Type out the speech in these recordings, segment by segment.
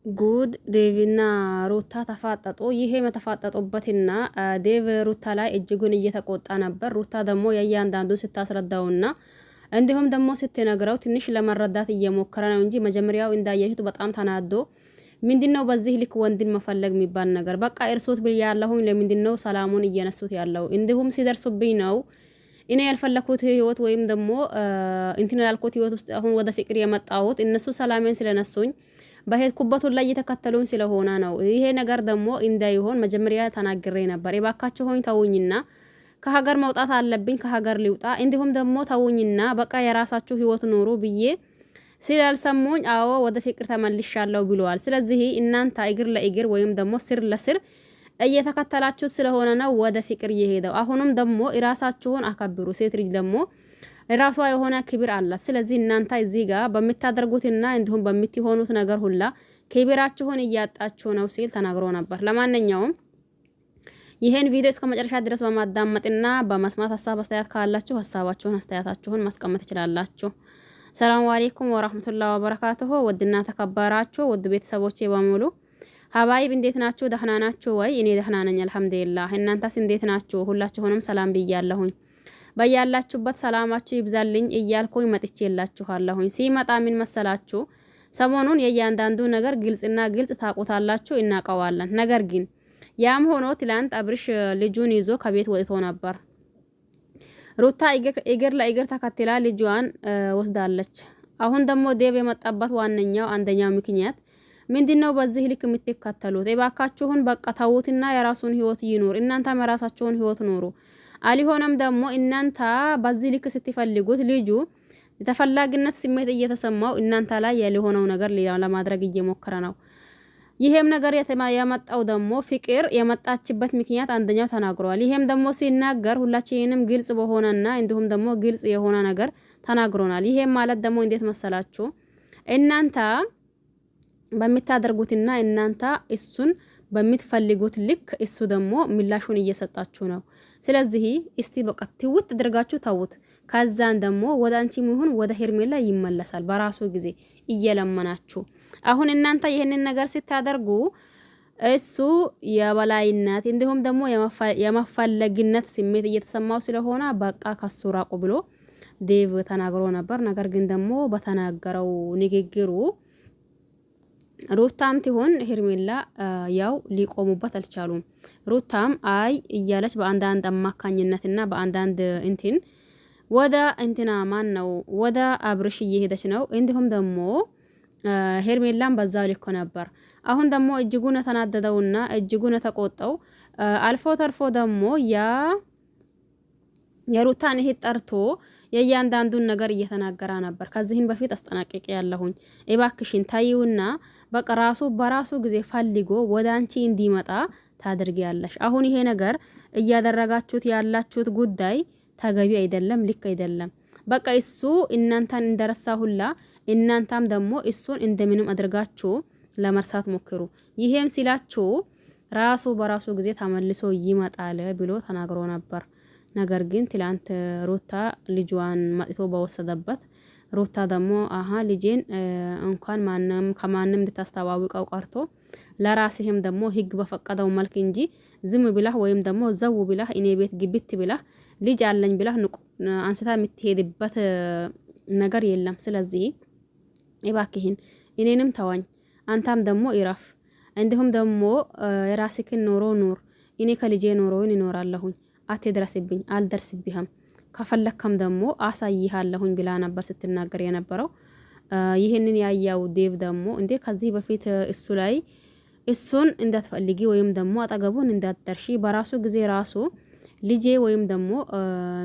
ጉድ ዴቭና ሩታ ተፋጠጡ። ይሄ የተፋጠጡበትና ዴቭ ሩታ ላይ እጅጉን እየተቆጣ ነበር። ሩታ ደግሞ የእያንዳንዱን ስታስረዳውና እንዲሁም ደግሞ ስትነግረው ትንሽ ለመረዳት እየሞከረ ነው እንጂ መጀመሪያው እንዳያችሁት በጣም ተናዶ ምንድነው በዚህ ልክ ወንድን መፈለግ የሚባል ነገር በቃ እርሶት ብያለሁኝ። ለምንድነው ሰላሙን እየነሱት ያለው? እንዲሁም ሲደርሱብኝ ነው እኔ ያልፈለኩት ህይወት ወይም ደግሞ እንትን ያልኩት ህይወት ውስጥ አሁን ወደ ፍቅር የመጣሁት እነሱ ሰላሜን ስለነሱኝ በሄድኩበት ላይ እየተከተሉኝ ስለሆነ ነው። ይሄ ነገር ደግሞ እንዳይሆን መጀመሪያ ተናግሬ ነበር። እባካችሁ ሆኝ ተውኝና ከሀገር መውጣት አለብኝ፣ ከሀገር ሊውጣ እንዲሁም ደግሞ ተውኝና በቃ የራሳችሁ ህይወት ኑሩ ብዬ ስላልሰሙኝ አዎ ወደ ፍቅር ተመልሻለሁ ብለዋል። ስለዚህ እናንተ እግር ለእግር ወይም ደግሞ ስር ለስር እየተከተላችሁት ስለሆነ ነው ወደ ፍቅር እየሄደው። አሁንም ደግሞ ራሳችሁን አከብሩ። ሴት ልጅ ደግሞ ራሷ የሆነ ክብር አላት። ስለዚህ እናንተ እዚህ ጋር በምታደርጉትና እንዲሁም በምትሆኑት ነገር ሁላ ክብራችሁን እያጣችሁ ነው ሲል ተናግሮ ነበር። ለማንኛውም ይሄን ቪዲዮ እስከ መጨረሻ ድረስ በማዳመጥና በመስማት ሀሳብ አስተያየት ካላችሁ ሀሳባችሁን አስተያየታችሁን ማስቀመጥ ትችላላችሁ። ሰላም አለይኩም ወራህመቱላሂ ወበረካቱሁ። ወድና ተከበራችሁ ወድ ቤተሰቦቼ በሙሉ ሀባይብ እንዴት ናችሁ? ደህና ናችሁ ወይ? እኔ ደህና ነኝ አልሐምዱሊላህ። እናንተስ እንዴት ናችሁ? ሁላችሁንም ሰላም ብያለሁኝ። በያላችሁበት ሰላማችሁ ይብዛልኝ እያልኩኝ መጥቼላችኋለሁኝ። ሲመጣ ምን መሰላችሁ? ሰሞኑን የእያንዳንዱ ነገር ግልጽና ግልጽ ታውቁታላችሁ፣ እናውቀዋለን። ነገር ግን ያም ሆኖ ትላንት አብርሽ ልጁን ይዞ ከቤት ወጥቶ ነበር። ሩታ እግር ለእግር ተከትላ ልጇን ወስዳለች። አሁን ደግሞ ዴቭ የመጣበት ዋነኛው አንደኛው ምክንያት ምንድነው? በዚህ ልክ የምትከተሉት እባካችሁን በቃ ተውትና የራሱን ህይወት ይኑር። እናንተም የራሳችሁን ህይወት ኑሩ። አልሆነም ደግሞ እናንተ በዚህ ልክ ስትፈልጉት ልጁ የተፈላጊነት ስሜት እየተሰማው እናንተ ላይ ያልሆነው ነገር ለማድረግ እየሞከረ ነው። ይሄም ነገር የመጣው ደግሞ ፍቅር የመጣችበት ምክንያት አንደኛው ተናግሯል። ይሄም ደግሞ ሲናገር ሁላችንም ግልጽ በሆነና እንዲሁም ደግሞ ግልጽ የሆነ ነገር ተናግሮናል። ይሄም ማለት ደግሞ እንዴት መሰላችሁ? እናንተ በሚታደርጉትና እናንተ እሱን በሚትፈልጉት ልክ እሱ ደግሞ ምላሹን እየሰጣችሁ ነው። ስለዚህ እስቲ በቃ ትውት አድርጋችሁ ተውት። ከዛን ደግሞ ወደ አንቺም ይሁን ወደ ሄርሜላ ይመለሳል በራሱ ጊዜ እየለመናችሁ። አሁን እናንተ ይሄንን ነገር ስታደርጉ እሱ የበላይነት እንዲሁም ደግሞ የመፈለግነት ስሜት እየተሰማው ስለሆነ በቃ ከሱ ራቁ ብሎ ዴቭ ተናግሮ ነበር። ነገር ግን ደግሞ በተናገረው ንግግሩ ሩታም ትሆን ሄርሜላ ያው ሊቆሙበት አልቻሉም። ሩታም አይ እያለች በአንዳንድ አማካኝነትና በአንዳንድ እንትን ወደ እንትና ማን ነው ወደ አብርሽ እየሄደች ነው። እንዲሁም ደግሞ ሄርሜላም በዛው ልክ ነበር። አሁን ደግሞ እጅጉን ተናደደውና እጅጉን ተቆጣው። አልፎ ተርፎ ደግሞ የሩታን እህት ጠርቶ የእያንዳንዱን ነገር እየተናገረ ነበር። ከዚህን በፊት አስጠናቅቄ ያለሁኝ እባክሽን ታይውና በቃ ራሱ በራሱ ጊዜ ፈልጎ ወደ አንቺ እንዲመጣ ታድርጊያለሽ። አሁን ይሄ ነገር እያደረጋችሁት ያላችሁት ጉዳይ ተገቢ አይደለም፣ ልክ አይደለም። በቃ እሱ እናንተን እንደረሳ ሁላ እናንተም ደግሞ እሱን እንደምንም አድርጋችሁ ለመርሳት ሞክሩ። ይሄም ሲላችሁ ራሱ በራሱ ጊዜ ተመልሶ ይመጣል ብሎ ተናግሮ ነበር። ነገር ግን ትላንት ሩታ ልጇን መጥቶ በወሰደበት ሩታ ደግሞ ልጄን እንኳን ከማንም እንድታስተዋውቀው ቀርቶ ለራስህም ደግሞ ህግ በፈቀደው መልክ እንጂ ዝም ብላህ ወይም ደግሞ ዘው ብላህ እኔ ቤት ግብት ብላህ ልጅ አለኝ ብላህ አንስታ የምትሄድበት ነገር የለም። ስለዚህ እባክህን እኔንም ተዋኝ፣ አንተም ደግሞ ይራፍ። እንዲሁም ደግሞ የራስህን ኖሮ ኑር። እኔ ከልጄ ኖሮውን ይኖራለሁኝ፣ አትድረስብኝ፣ አልደርስብህም፣ ከፈለከም ደግሞ አሳይሃለሁኝ ብላ ነበር ስትናገር የነበረው። ይህንን ያያው ዴቭ ደግሞ እንዴ ከዚህ በፊት እሱ ላይ እሱን እንዳትፈልጊ ወይም ደግሞ አጠገቡን እንዳትደርሺ በራሱ ጊዜ ራሱ ልጄ ወይም ደግሞ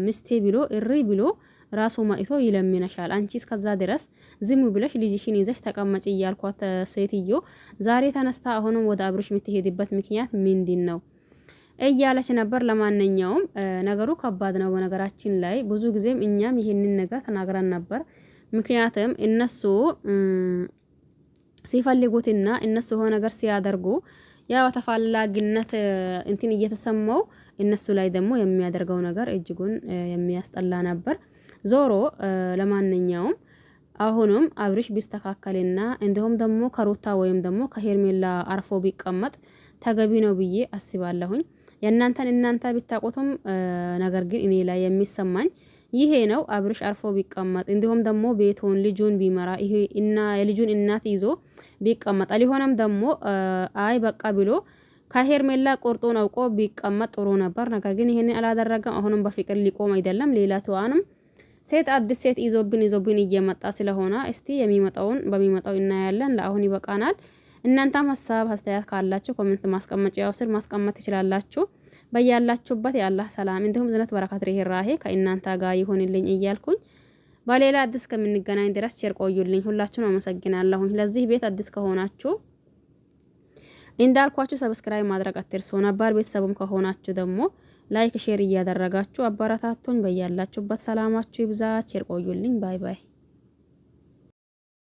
ምስቴ ብሎ እሪ ብሎ ራሱ ማይቶ ይለምነሻል። አንቺ እስከዛ ድረስ ዝም ብለሽ ልጅሽን ይዘሽ ተቀመጪ እያልኳት ሴትዮ ዛሬ ተነስታ አሁንም ወደ አብርሽ የምትሄድበት ምክንያት ምንድን ነው እያለች ነበር። ለማንኛውም ነገሩ ከባድ ነው። በነገራችን ላይ ብዙ ጊዜም እኛም ይሄንን ነገር ተናግረን ነበር። ምክንያቱም እነሱ ሲፈልጉትና እነሱ ሆነ ነገር ሲያደርጉ ያው ተፈላጊነት እንትን እየተሰማው እነሱ ላይ ደግሞ የሚያደርገው ነገር እጅጉን የሚያስጠላ ነበር። ዞሮ ለማንኛውም አሁንም አብርሽ ቢስተካከልና እንዲሁም ደግሞ ከሩታ ወይም ደግሞ ከሄርሜላ አርፎ ቢቀመጥ ተገቢ ነው ብዬ አስባለሁኝ። የእናንተን እናንተ ቢታቆቱም ነገር ግን እኔ ላይ የሚሰማኝ ይሄ ነው። አብርሽ አርፎ ቢቀመጥ እንዲሁም ደግሞ ቤቱን ልጁን ቢመራ ይሄ እና የልጁን እናት ይዞ ቢቀመጥ ሊሆነም ደግሞ አይ በቃ ብሎ ከሄርሜላ ቆርጦን አውቆ ቢቀመጥ ጥሩ ነበር። ነገር ግን ይሄንን አላደረገም። አሁንም በፍቅር ሊቆም አይደለም ሌላ ተዋንም ሴት አዲስ ሴት ይዞብን እየመጣ ስለሆነ እስቲ በሚመጣው እናያለን። ለአሁን ይበቃናል። እናንተም ሀሳብ አስተያየት ካላችሁ ኮሜንት ማስቀመጫው ስር ማስቀመጥ ትችላላችሁ። በያላችሁበት የአላህ ሰላም እንዲሁም ዝነት በረከት ርህራሄ ከእናንተ ጋር ይሁንልኝ እያልኩኝ በሌላ አዲስ ከምንገናኝ ድረስ ቸር ቆዩልኝ። ሁላችሁን አመሰግናለሁ። ለዚህ ቤት አዲስ ከሆናችሁ እንዳልኳችሁ ሰብስክራይብ ማድረግ አትርሱ። ነባር ቤተሰብም ከሆናችሁ ደግሞ ላይክ ሼር እያደረጋችሁ አበረታቱኝ። በያላችሁበት ሰላማችሁ ይብዛ። ቸር ቆዩልኝ። ባይ ባይ።